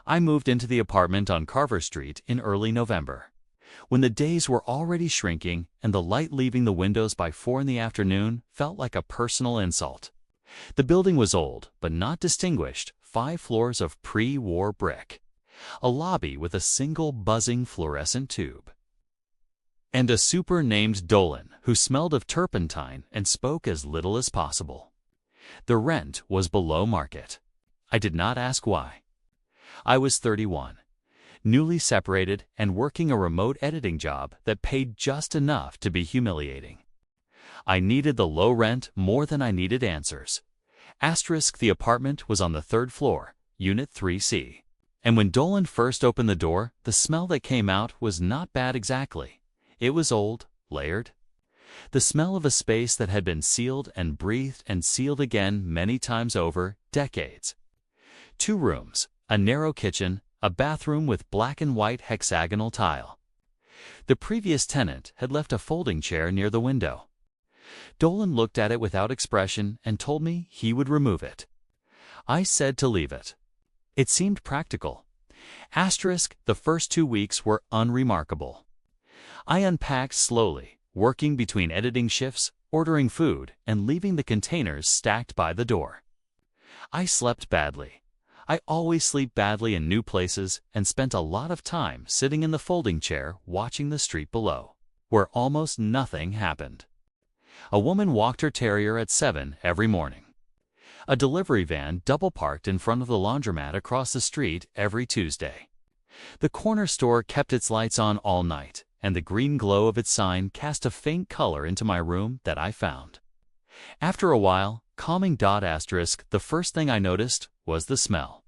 I moved into the apartment on Carver Street in early November, when the days were already shrinking and the light leaving the windows by 4 in the afternoon felt like a personal insult. The building was old, but not distinguished, 5 floors of pre-war brick, a lobby with a single buzzing fluorescent tube, and a super named Dolan who smelled of turpentine and spoke as little as possible. The rent was below market. I did not ask why. I was 31, newly separated and working a remote editing job that paid just enough to be humiliating. I needed the low rent more than I needed answers. The apartment was on the 3rd floor, Unit 3C. And when Dolan first opened the door, the smell that came out was not bad exactly. It was old, layered. The smell of a space that had been sealed and breathed and sealed again many times over, decades. 2 rooms, a narrow kitchen, a bathroom with black and white hexagonal tile. The previous tenant had left a folding chair near the window. Dolan looked at it without expression and told me he would remove it. I said to leave it. It seemed practical. The first 2 weeks were unremarkable. I unpacked slowly, working between editing shifts, ordering food, and leaving the containers stacked by the door. I slept badly. I always sleep badly in new places and spent a lot of time sitting in the folding chair watching the street below, where almost nothing happened. A woman walked her terrier at 7 every morning. A delivery van double-parked in front of the laundromat across the street every Tuesday. The corner store kept its lights on all night, and the green glow of its sign cast a faint color into my room that I found. After a while, the first thing I noticed was the smell.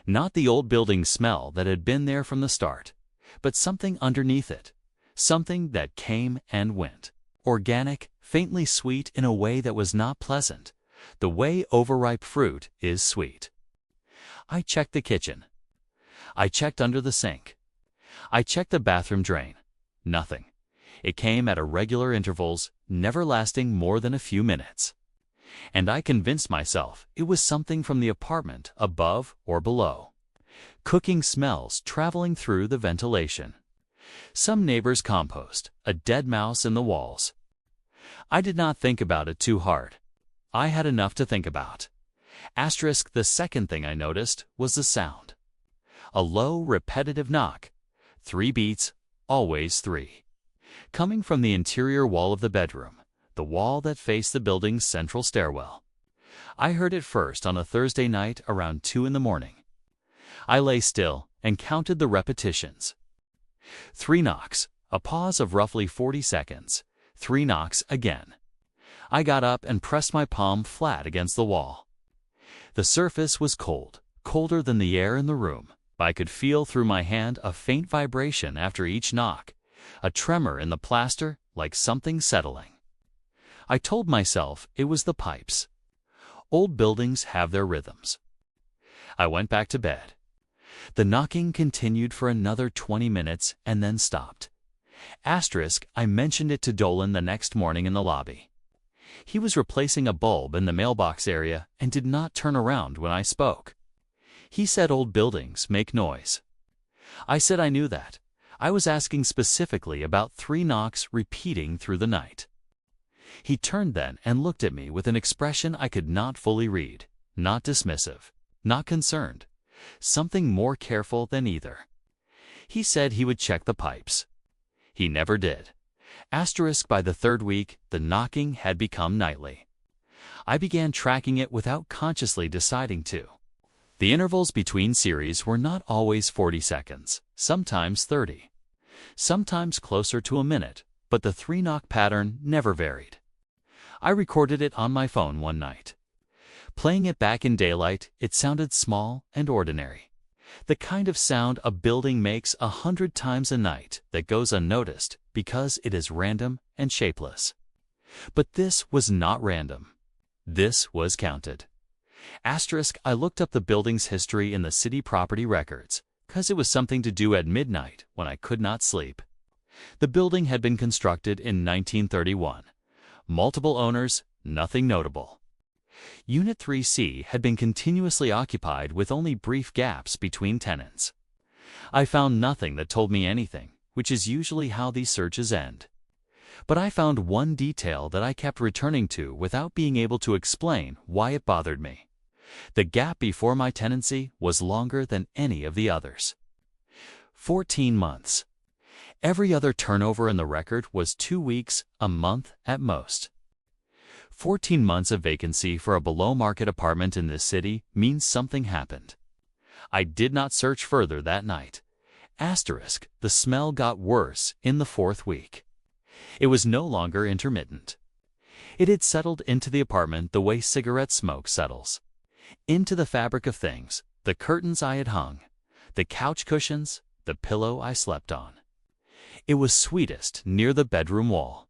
Not the old building smell that had been there from the start, but something underneath it, something that came and went. Organic, faintly sweet in a way that was not pleasant, the way overripe fruit is sweet. I checked the kitchen. I checked under the sink. I checked the bathroom drain. Nothing. It came at irregular intervals, never lasting more than a few minutes. And I convinced myself it was something from the apartment above or below. Cooking smells traveling through the ventilation. Some neighbor's compost, a dead mouse in the walls. I did not think about it too hard. I had enough to think about. The second thing I noticed was the sound. A low, repetitive knock. 3 beats, always 3. Coming from the interior wall of the bedroom, the wall that faced the building's central stairwell. I heard it first on a Thursday night around 2 in the morning. I lay still and counted the repetitions. 3 knocks, a pause of roughly 40 seconds. 3 knocks again. I got up and pressed my palm flat against the wall. The surface was cold, colder than the air in the room. I could feel through my hand a faint vibration after each knock, a tremor in the plaster like something settling. I told myself it was the pipes. Old buildings have their rhythms. I went back to bed. The knocking continued for another 20 minutes and then stopped. I mentioned it to Dolan the next morning in the lobby. He was replacing a bulb in the mailbox area and did not turn around when I spoke. He said old buildings make noise. I said I knew that. I was asking specifically about 3 knocks repeating through the night. He turned then and looked at me with an expression I could not fully read, not dismissive, not concerned, something more careful than either. He said he would check the pipes. He never did. By the 3rd week, the knocking had become nightly. I began tracking it without consciously deciding to. The intervals between series were not always 40 seconds, sometimes 30, sometimes closer to a minute, but the 3-knock pattern never varied. I recorded it on my phone one night. Playing it back in daylight, it sounded small and ordinary. The kind of sound a building makes 100 times a night that goes unnoticed because it is random and shapeless. But this was not random. This was counted. I looked up the building's history in the city property records, because it was something to do at midnight when I could not sleep. The building had been constructed in 1931. Multiple owners, nothing notable. Unit 3C had been continuously occupied with only brief gaps between tenants. I found nothing that told me anything, which is usually how these searches end. But I found one detail that I kept returning to without being able to explain why it bothered me. The gap before my tenancy was longer than any of the others. 14 months. Every other turnover in the record was 2 weeks, a month at most. 14 months of vacancy for a below-market apartment in this city means something happened. I did not search further that night. Asterisk, the smell got worse in the 4th week. It was no longer intermittent. It had settled into the apartment the way cigarette smoke settles. Into the fabric of things, the curtains I had hung, the couch cushions, the pillow I slept on. It was sweetest near the bedroom wall.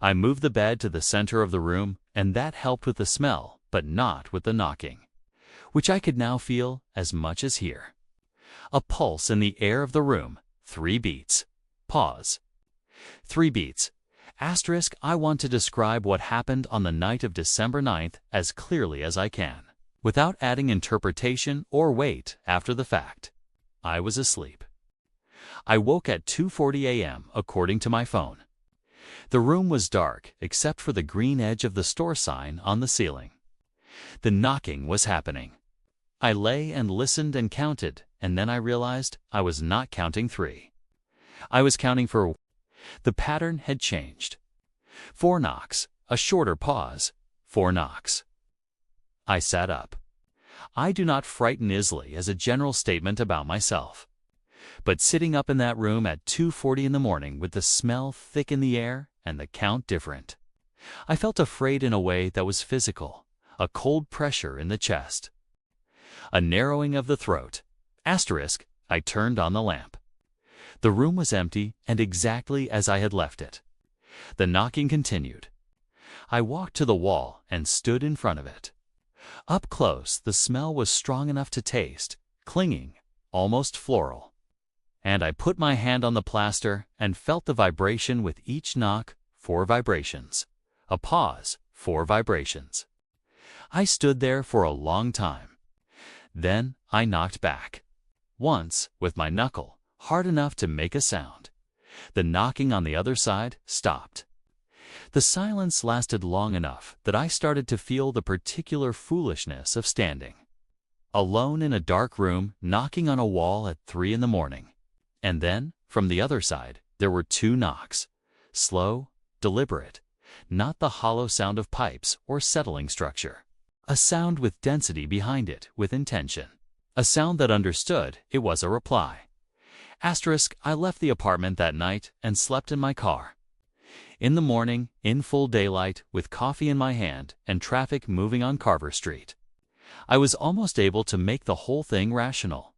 I moved the bed to the center of the room, and that helped with the smell, but not with the knocking, which I could now feel as much as hear. A pulse in the air of the room, 3 beats. Pause. 3 beats. Asterisk, I want to describe what happened on the night of December 9th as clearly as I can, without adding interpretation or weight after the fact. I was asleep. I woke at 2:40 a.m. according to my phone. The room was dark except for the green edge of the store sign on the ceiling. The knocking was happening. I lay and listened and counted, and then I realized I was not counting 3. I was counting for. The pattern had changed. 4 knocks, a shorter pause, 4 knocks. I sat up. I do not frighten easily as a general statement about myself. But sitting up in that room at 2:40 in the morning with the smell thick in the air and the count different, I felt afraid in a way that was physical, a cold pressure in the chest. A narrowing of the throat. Asterisk, I turned on the lamp. The room was empty and exactly as I had left it. The knocking continued. I walked to the wall and stood in front of it. Up close, the smell was strong enough to taste, clinging, almost floral. And I put my hand on the plaster and felt the vibration with each knock, 4 vibrations. A pause, 4 vibrations. I stood there for a long time. Then I knocked back. Once, with my knuckle, hard enough to make a sound. The knocking on the other side stopped. The silence lasted long enough that I started to feel the particular foolishness of standing alone in a dark room, knocking on a wall at 3 in the morning. And then, from the other side, there were 2 knocks. Slow, deliberate, not the hollow sound of pipes or settling structure. A sound with density behind it, with intention. A sound that understood it was a reply. Asterisk, I left the apartment that night and slept in my car. In the morning, in full daylight, with coffee in my hand and traffic moving on Carver Street, I was almost able to make the whole thing rational.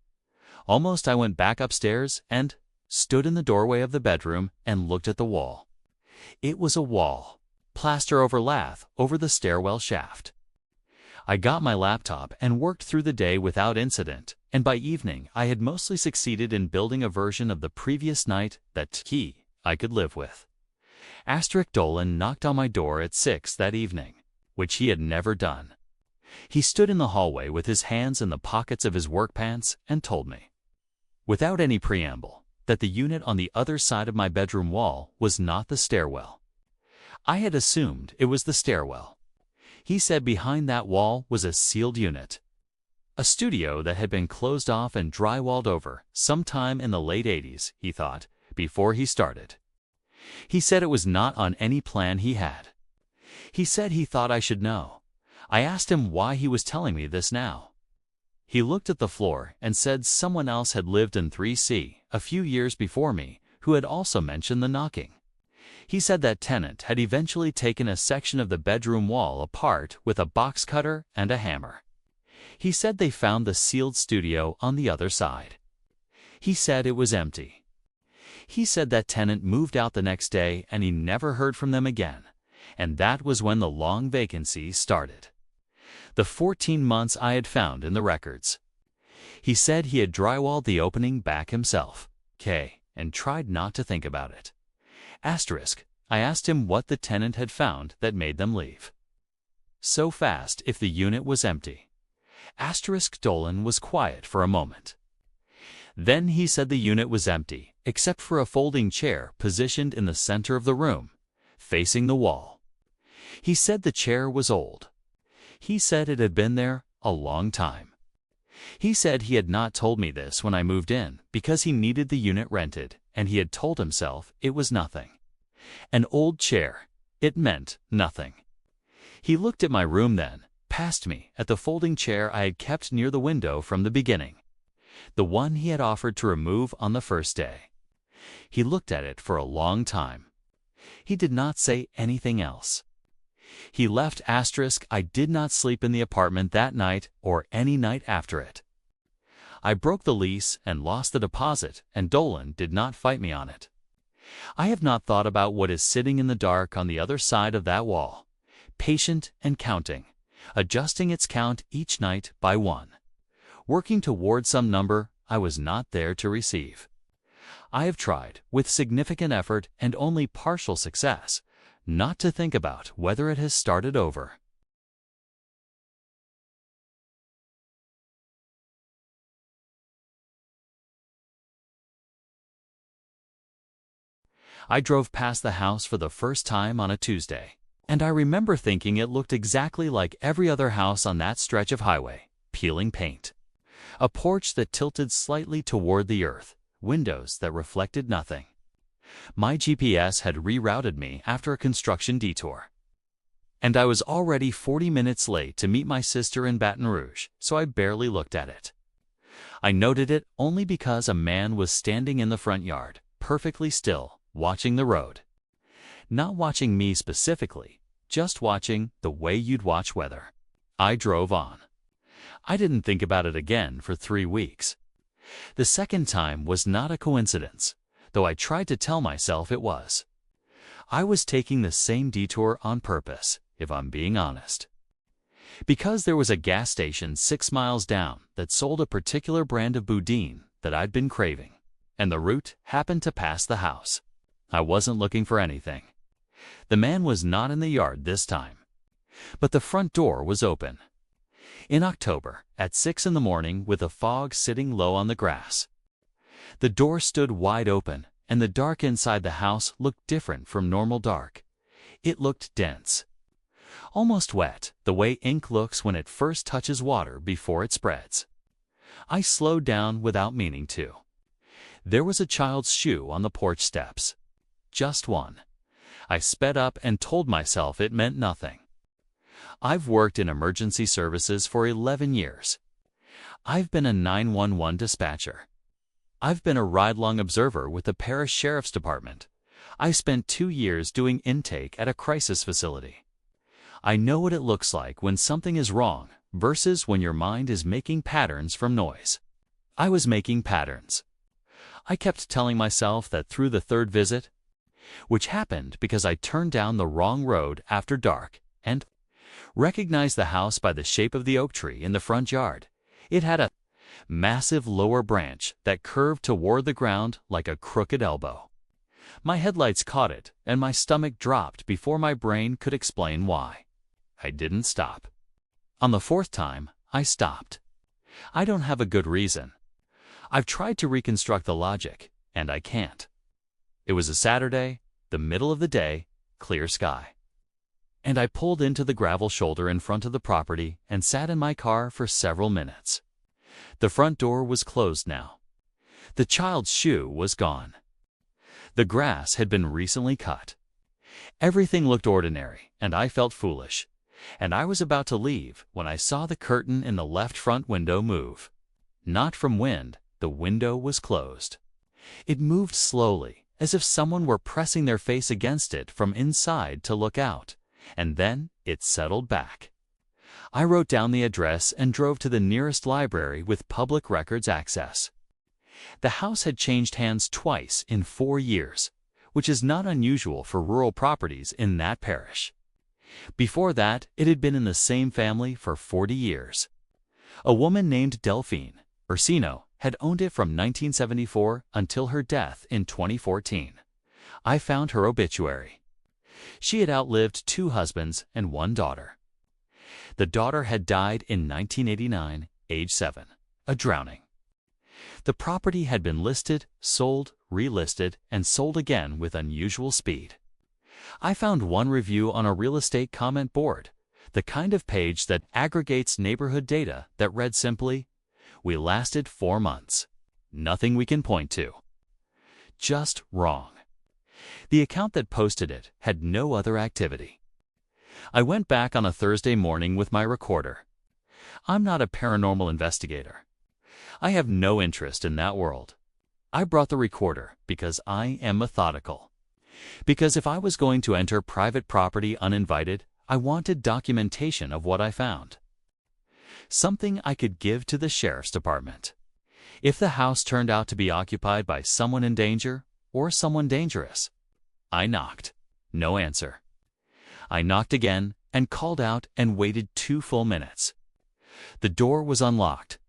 Almost I went back upstairs and stood in the doorway of the bedroom and looked at the wall. It was a wall, plaster over lath over the stairwell shaft. I got my laptop and worked through the day without incident, and by evening I had mostly succeeded in building a version of the previous night that I could live with. Asterisk Dolan knocked on my door at 6 that evening, which he had never done. He stood in the hallway with his hands in the pockets of his work pants and told me, without any preamble, that the unit on the other side of my bedroom wall was not the stairwell. I had assumed it was the stairwell. He said behind that wall was a sealed unit. A studio that had been closed off and drywalled over sometime in the late 80s, he thought, before he started. He said it was not on any plan he had. He said he thought I should know. I asked him why he was telling me this now. He looked at the floor and said someone else had lived in 3C a few years before me who had also mentioned the knocking. He said that tenant had eventually taken a section of the bedroom wall apart with a box cutter and a hammer. He said they found the sealed studio on the other side. He said it was empty. He said that tenant moved out the next day and he never heard from them again, and that was when the long vacancy started. The 14 months I had found in the records. He said he had drywalled the opening back himself, and tried not to think about it. Asterisk, I asked him what the tenant had found that made them leave. so fast if the unit was empty. Dolan was quiet for a moment. Then he said the unit was empty, except for a folding chair positioned in the center of the room, facing the wall. He said the chair was old. He said it had been there a long time. He said he had not told me this when I moved in because he needed the unit rented, and he had told himself it was nothing. An old chair. It meant nothing. He looked at my room then, past me, at the folding chair I had kept near the window from the beginning, the one he had offered to remove on the first day. He looked at it for a long time. He did not say anything else. He left *. I did not sleep in the apartment that night or any night after it. I broke the lease and lost the deposit, and Dolan did not fight me on it. I have not thought about what is sitting in the dark on the other side of that wall, patient and counting, adjusting its count each night by one, working toward some number I was not there to receive. I have tried, with significant effort and only partial success, not to think about whether it has started over. I drove past the house for the first time on a Tuesday, and I remember thinking it looked exactly like every other house on that stretch of highway, peeling paint. A porch that tilted slightly toward the earth, windows that reflected nothing. My GPS had rerouted me after a construction detour, and I was already 40 minutes late to meet my sister in Baton Rouge, so I barely looked at it. I noted it only because a man was standing in the front yard, perfectly still, watching the road. Not watching me specifically, just watching the way you'd watch weather. I drove on. I didn't think about it again for 3 weeks. The second time was not a coincidence, though I tried to tell myself it was. I was taking the same detour on purpose, if I'm being honest. Because there was a gas station 6 miles down that sold a particular brand of boudin that I'd been craving, and the route happened to pass the house. I wasn't looking for anything. The man was not in the yard this time, but the front door was open. In October, at 6 in the morning, with the fog sitting low on the grass. The door stood wide open, and the dark inside the house looked different from normal dark. It looked dense, almost wet, the way ink looks when it first touches water before it spreads. I slowed down without meaning to. There was a child's shoe on the porch steps. Just one. I sped up and told myself it meant nothing. I've worked in emergency services for 11 years. I've been a 911 dispatcher. I've been a ride-along observer with the parish sheriff's department. I spent 2 years doing intake at a crisis facility. I know what it looks like when something is wrong versus when your mind is making patterns from noise. I was making patterns. I kept telling myself that through the third visit, which happened because I turned down the wrong road after dark and recognized the house by the shape of the oak tree in the front yard. It had a massive lower branch that curved toward the ground like a crooked elbow. My headlights caught it, and my stomach dropped before my brain could explain why. I didn't stop. On the 4th time, I stopped. I don't have a good reason. I've tried to reconstruct the logic, and I can't. It was a Saturday, the middle of the day, clear sky. And I pulled into the gravel shoulder in front of the property and sat in my car for several minutes. The front door was closed now. The child's shoe was gone. The grass had been recently cut. Everything looked ordinary, and I felt foolish. And I was about to leave when I saw the curtain in the left front window move. Not from wind, the window was closed. It moved slowly, as if someone were pressing their face against it from inside to look out, and then it settled back. I wrote down the address and drove to the nearest library with public records access. The house had changed hands twice in 4 years, which is not unusual for rural properties in that parish. Before that, it had been in the same family for 40 years. A woman named Delphine Ursino had owned it from 1974 until her death in 2014. I found her obituary. She had outlived 2 husbands and 1 daughter. The daughter had died in 1989, age 7, a drowning. The property had been listed, sold, relisted, and sold again with unusual speed. I found one review on a real estate comment board, the kind of page that aggregates neighborhood data, that read simply, "We lasted 4 months. Nothing we can point to." Just wrong. The account that posted it had no other activity. I went back on a Thursday morning with my recorder. I'm not a paranormal investigator. I have no interest in that world. I brought the recorder because I am methodical. Because if I was going to enter private property uninvited, I wanted documentation of what I found. Something I could give to the sheriff's department. If the house turned out to be occupied by someone in danger or someone dangerous. I knocked. No answer. I knocked again and called out and waited 2 full minutes. The door was unlocked.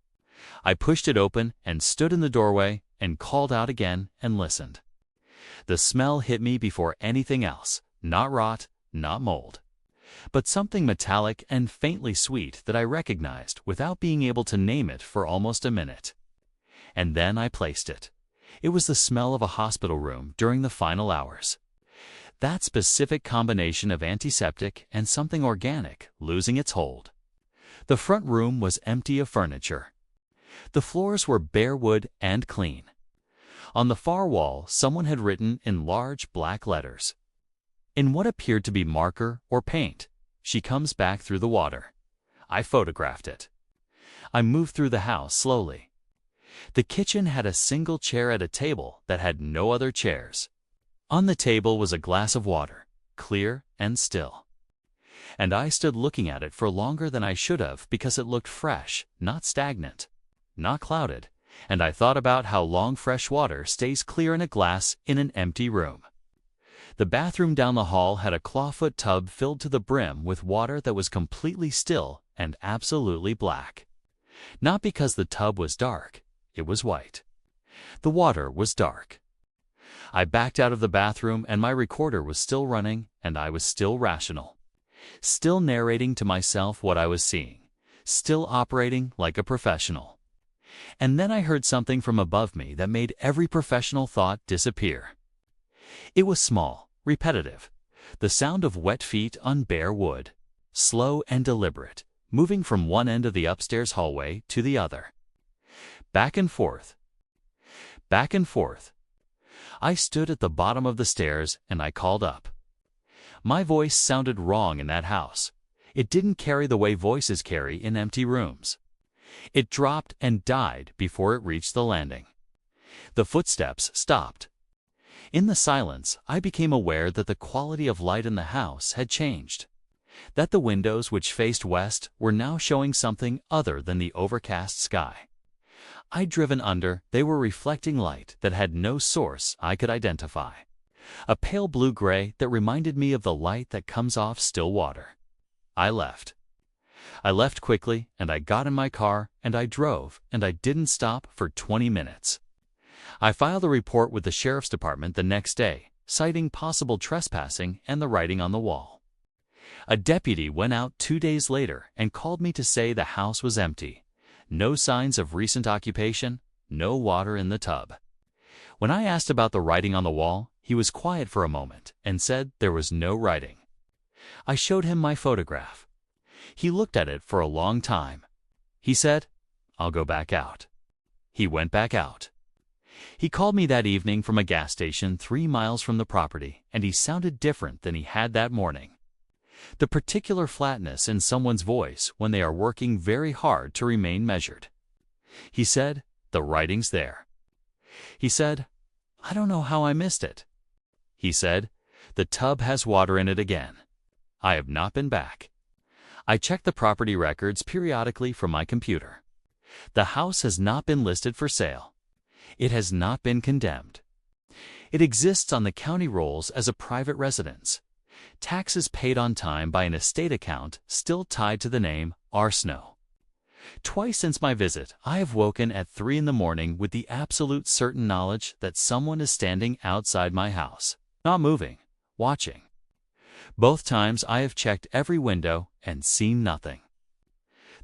I pushed it open and stood in the doorway and called out again and listened. The smell hit me before anything else, not rot, not mold, but something metallic and faintly sweet that I recognized without being able to name it for almost a minute. And then I placed it. It was the smell of a hospital room during the final hours. That specific combination of antiseptic and something organic losing its hold. The front room was empty of furniture. The floors were bare wood and clean. On the far wall, someone had written in large black letters. In what appeared to be marker or paint, "She comes back through the water." I photographed it. I moved through the house slowly. The kitchen had a single chair at a table that had no other chairs. On the table was a glass of water, clear and still. And I stood looking at it for longer than I should have because it looked fresh, not stagnant, not clouded, and I thought about how long fresh water stays clear in a glass in an empty room. The bathroom down the hall had a clawfoot tub filled to the brim with water that was completely still and absolutely black. Not because the tub was dark, it was white. The water was dark. I backed out of the bathroom and my recorder was still running and I was still rational. Still narrating to myself what I was seeing. Still operating like a professional. And then I heard something from above me that made every professional thought disappear. It was small, repetitive, the sound of wet feet on bare wood, slow and deliberate, moving from one end of the upstairs hallway to the other. Back and forth. Back and forth. I stood at the bottom of the stairs and I called up. My voice sounded wrong in that house. It didn't carry the way voices carry in empty rooms. It dropped and died before it reached the landing. The footsteps stopped. In the silence, I became aware that the quality of light in the house had changed. That the windows which faced west were now showing something other than the overcast sky. I'd driven under, they were reflecting light that had no source I could identify. A pale blue-gray that reminded me of the light that comes off still water. I left. I left quickly, and I got in my car, and I drove, and I didn't stop for 20 minutes. I filed a report with the sheriff's department the next day, citing possible trespassing and the writing on the wall. A deputy went out 2 days later and called me to say the house was empty. No signs of recent occupation, no water in the tub. When I asked about the writing on the wall, he was quiet for a moment and said there was no writing. I showed him my photograph. He looked at it for a long time. He said, "I'll go back out." He went back out. He called me that evening from a gas station 3 miles from the property, and he sounded different than he had that morning. The particular flatness in someone's voice when they are working very hard to remain measured. He said, "The writing's there." He said, "I don't know how I missed it." He said, "The tub has water in it again." I have not been back. I checked the property records periodically from my computer. The house has not been listed for sale. It has not been condemned. It exists on the county rolls as a private residence. Taxes paid on time by an estate account still tied to the name Arsenault. Twice since my visit, I have woken at 3 in the morning with the absolute certain knowledge that someone is standing outside my house, not moving, watching. Both times I have checked every window and seen nothing.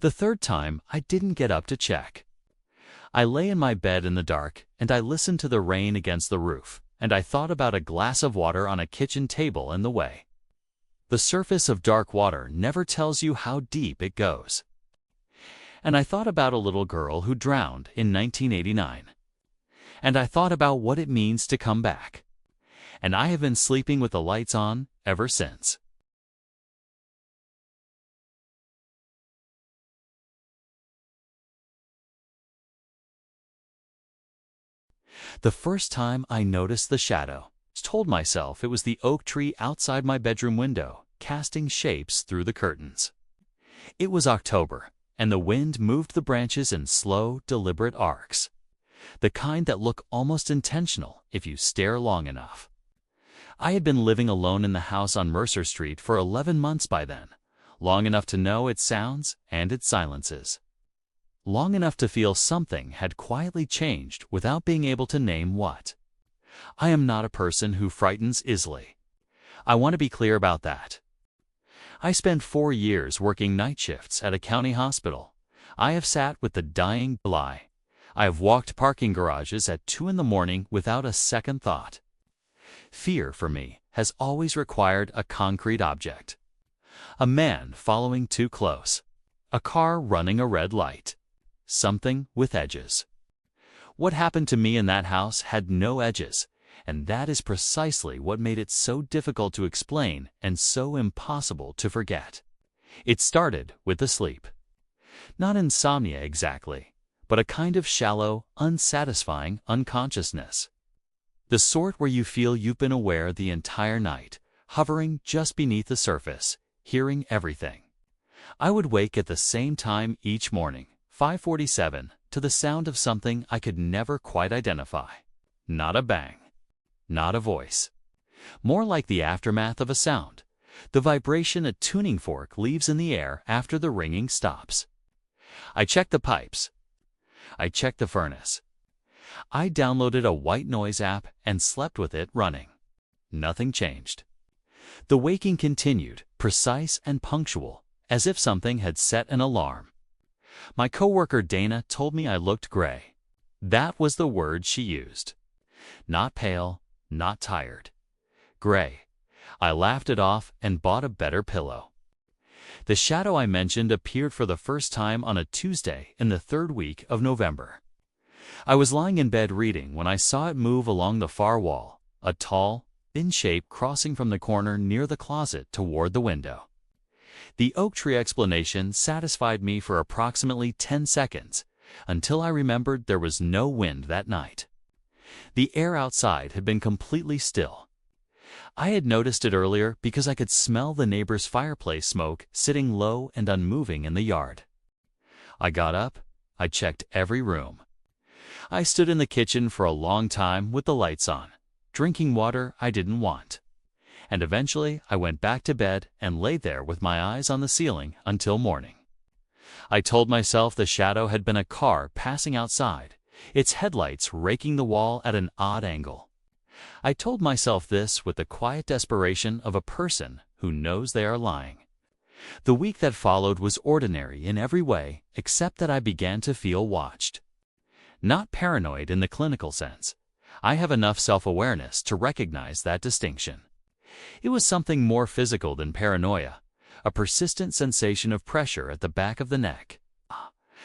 The third time, I didn't get up to check. I lay in my bed in the dark, and I listened to the rain against the roof, and I thought about a glass of water on a kitchen table in the way. The surface of dark water never tells you how deep it goes. And I thought about a little girl who drowned in 1989. And I thought about what it means to come back. And I have been sleeping with the lights on ever since. The first time I noticed the shadow, told myself it was the oak tree outside my bedroom window, casting shapes through the curtains. It was October, and the wind moved the branches in slow, deliberate arcs, the kind that look almost intentional if you stare long enough. I had been living alone in the house on Mercer Street for 11 months by then, long enough to know its sounds and its silences. Long enough to feel something had quietly changed without being able to name what. I am not a person who frightens easily. I want to be clear about that. I spent 4 years working night shifts at a county hospital. I have sat with the dying lie. I have walked parking garages at 2 in the morning without a second thought. Fear, for me, has always required a concrete object. A man following too close. A car running a red light. Something with edges. What happened to me in that house had no edges, and that is precisely what made it so difficult to explain and so impossible to forget. It started with the sleep. Not insomnia exactly, but a kind of shallow, unsatisfying unconsciousness. The sort where you feel you've been aware the entire night, hovering just beneath the surface, hearing everything. I would wake at the same time each morning, 5:47, to the sound of something I could never quite identify. Not a bang. Not a voice. More like the aftermath of a sound, the vibration a tuning fork leaves in the air after the ringing stops. I checked the pipes. I checked the furnace. I downloaded a white noise app and slept with it running. Nothing changed. The waking continued, precise and punctual, as if something had set an alarm. My coworker Dana told me I looked gray. That was the word she used. Not pale, not tired. Gray. I laughed it off and bought a better pillow. The shadow I mentioned appeared for the first time on a Tuesday in the 3rd week of November. I was lying in bed reading when I saw it move along the far wall, a tall, thin shape crossing from the corner near the closet toward the window. The oak tree explanation satisfied me for approximately 10 seconds, until I remembered there was no wind that night. The air outside had been completely still. I had noticed it earlier because I could smell the neighbor's fireplace smoke sitting low and unmoving in the yard. I got up. I checked every room. I stood in the kitchen for a long time with the lights on, drinking water I didn't want. And eventually I went back to bed and lay there with my eyes on the ceiling until morning. I told myself the shadow had been a car passing outside, its headlights raking the wall at an odd angle. I told myself this with the quiet desperation of a person who knows they are lying. The week that followed was ordinary in every way except that I began to feel watched. Not paranoid in the clinical sense. I have enough self-awareness to recognize that distinction. It was something more physical than paranoia, a persistent sensation of pressure at the back of the neck.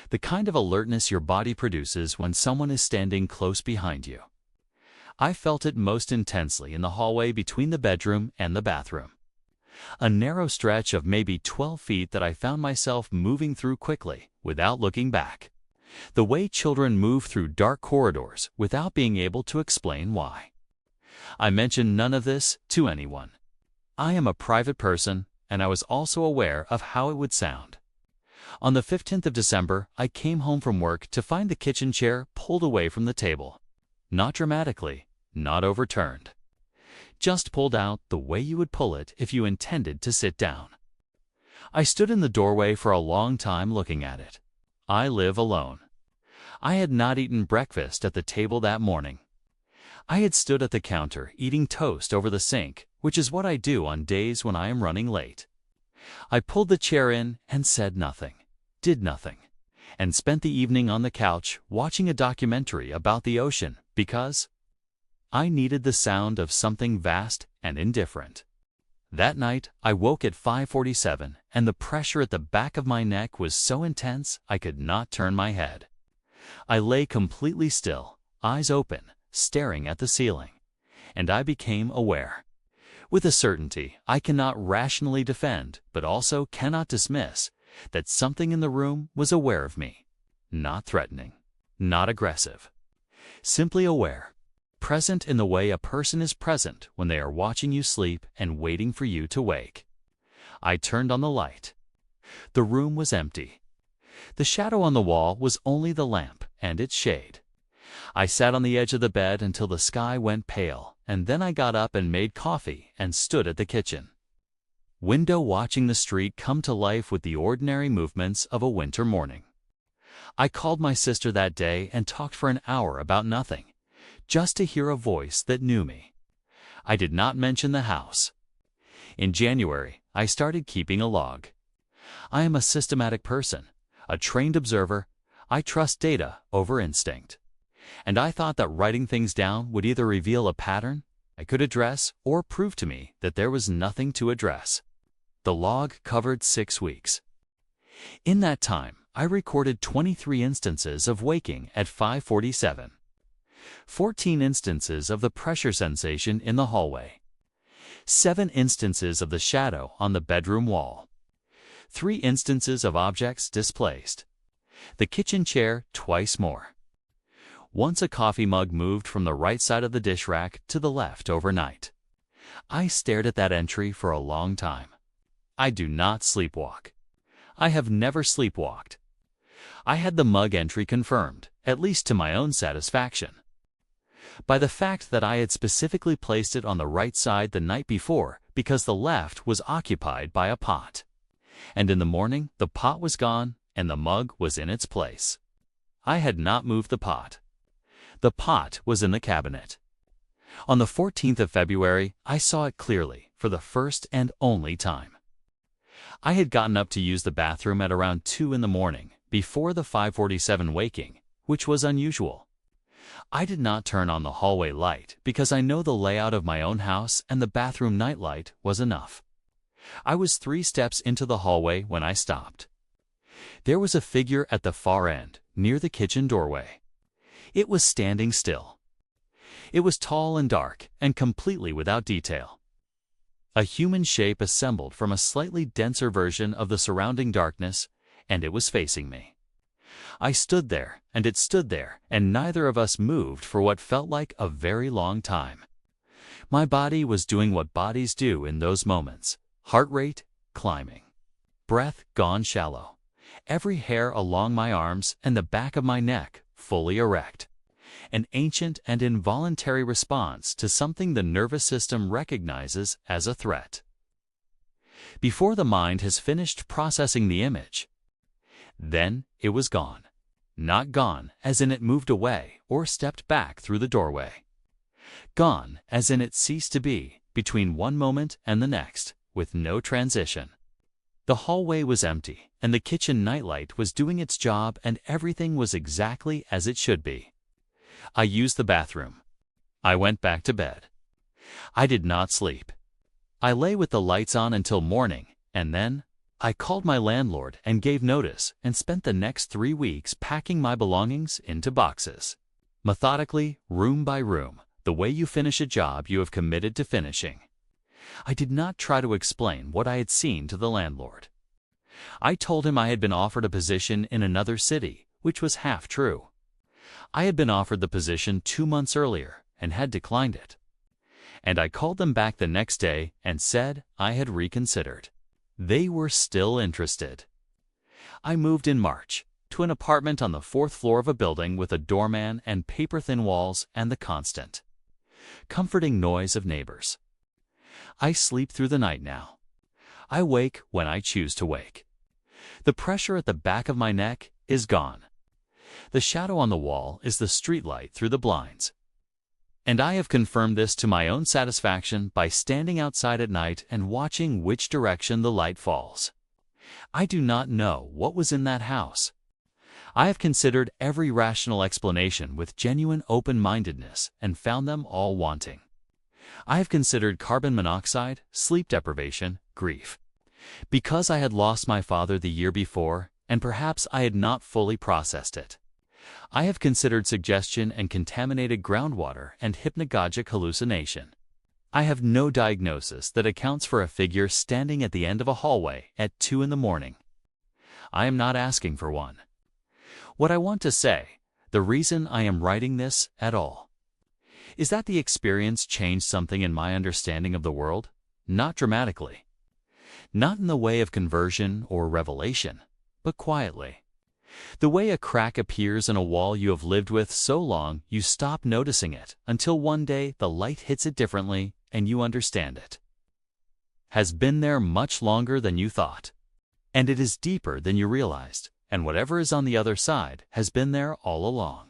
The kind of alertness your body produces when someone is standing close behind you. I felt it most intensely in the hallway between the bedroom and the bathroom. A narrow stretch of maybe 12 feet that I found myself moving through quickly, without looking back. The way children move through dark corridors without being able to explain why. I mentioned none of this to anyone. I am a private person, and I was also aware of how it would sound. On the 15th of December, I came home from work to find the kitchen chair pulled away from the table. Not dramatically, not overturned. Just pulled out the way you would pull it if you intended to sit down. I stood in the doorway for a long time looking at it. I live alone. I had not eaten breakfast at the table that morning. I had stood at the counter eating toast over the sink, which is what I do on days when I am running late. I pulled the chair in and said nothing. did nothing, and spent the evening on the couch watching a documentary about the ocean because I needed the sound of something vast and indifferent. That night, I woke at 5:47, and the pressure at the back of my neck was so intense I could not turn my head. I lay completely still, eyes open, staring at the ceiling, and I became aware. With a certainty I cannot rationally defend, but also cannot dismiss, that something in the room was aware of me. Not threatening, not aggressive. Simply aware. Present in the way a person is present when they are watching you sleep and waiting for you to wake. I turned on the light. The room was empty. The shadow on the wall was only the lamp and its shade. I sat on the edge of the bed until the sky went pale, and then I got up and made coffee and stood at the kitchen window watching the street come to life with the ordinary movements of a winter morning. I called my sister that day and talked for an hour about nothing, just to hear a voice that knew me. I did not mention the house. In January, I started keeping a log. I am a systematic person, a trained observer. I trust data over instinct. And I thought that writing things down would either reveal a pattern I could address or prove to me that there was nothing to address. The log covered 6 weeks. In that time, I recorded 23 instances of waking at 5:47. 14 instances of the pressure sensation in the hallway. 7 instances of the shadow on the bedroom wall. 3 instances of objects displaced. The kitchen chair twice more. Once a coffee mug moved from the right side of the dish rack to the left overnight. I stared at that entry for a long time. I do not sleepwalk. I have never sleepwalked. I had the mug entry confirmed, at least to my own satisfaction, by the fact that I had specifically placed it on the right side the night before because the left was occupied by a pot. And in the morning, the pot was gone and the mug was in its place. I had not moved the pot. The pot was in the cabinet. On the 14th of February, I saw it clearly for the first and only time. I had gotten up to use the bathroom at around 2 in the morning, before the 5:47 waking, which was unusual. I did not turn on the hallway light because I know the layout of my own house and the bathroom nightlight was enough. I was 3 steps into the hallway when I stopped. There was a figure at the far end, near the kitchen doorway. It was standing still. It was tall and dark and completely without detail. A human shape assembled from a slightly denser version of the surrounding darkness, and it was facing me. I stood there, and it stood there, and neither of us moved for what felt like a very long time. My body was doing what bodies do in those moments, heart rate climbing, breath gone shallow, every hair along my arms and the back of my neck fully erect. An ancient and involuntary response to something the nervous system recognizes as a threat. Before the mind has finished processing the image, then it was gone. Not gone as in it moved away or stepped back through the doorway. Gone as in it ceased to be between one moment and the next, with no transition. The hallway was empty, and the kitchen nightlight was doing its job, and everything was exactly as it should be. I used the bathroom. I went back to bed. I did not sleep. I lay with the lights on until morning, and then I called my landlord and gave notice and spent the next 3 weeks packing my belongings into boxes. Methodically, room by room, the way you finish a job you have committed to finishing. I did not try to explain what I had seen to the landlord. I told him I had been offered a position in another city, which was half true. I had been offered the position 2 months earlier and had declined it. And I called them back the next day and said I had reconsidered. They were still interested. I moved in March to an apartment on the 4th floor of a building with a doorman and paper-thin walls and the constant, comforting noise of neighbors. I sleep through the night now. I wake when I choose to wake. The pressure at the back of my neck is gone. The shadow on the wall is the streetlight through the blinds. And I have confirmed this to my own satisfaction by standing outside at night and watching which direction the light falls. I do not know what was in that house. I have considered every rational explanation with genuine open-mindedness and found them all wanting. I have considered carbon monoxide, sleep deprivation, grief. Because I had lost my father the year before, and perhaps I had not fully processed it. I have considered suggestion and contaminated groundwater and hypnagogic hallucination. I have no diagnosis that accounts for a figure standing at the end of a hallway at 2 in the morning. I am not asking for one. What I want to say, the reason I am writing this at all, is that the experience changed something in my understanding of the world, not dramatically. Not in the way of conversion or revelation, but quietly. The way a crack appears in a wall you have lived with so long you stop noticing it until one day the light hits it differently and you understand it. Has been there much longer than you thought. And it is deeper than you realized, and whatever is on the other side has been there all along.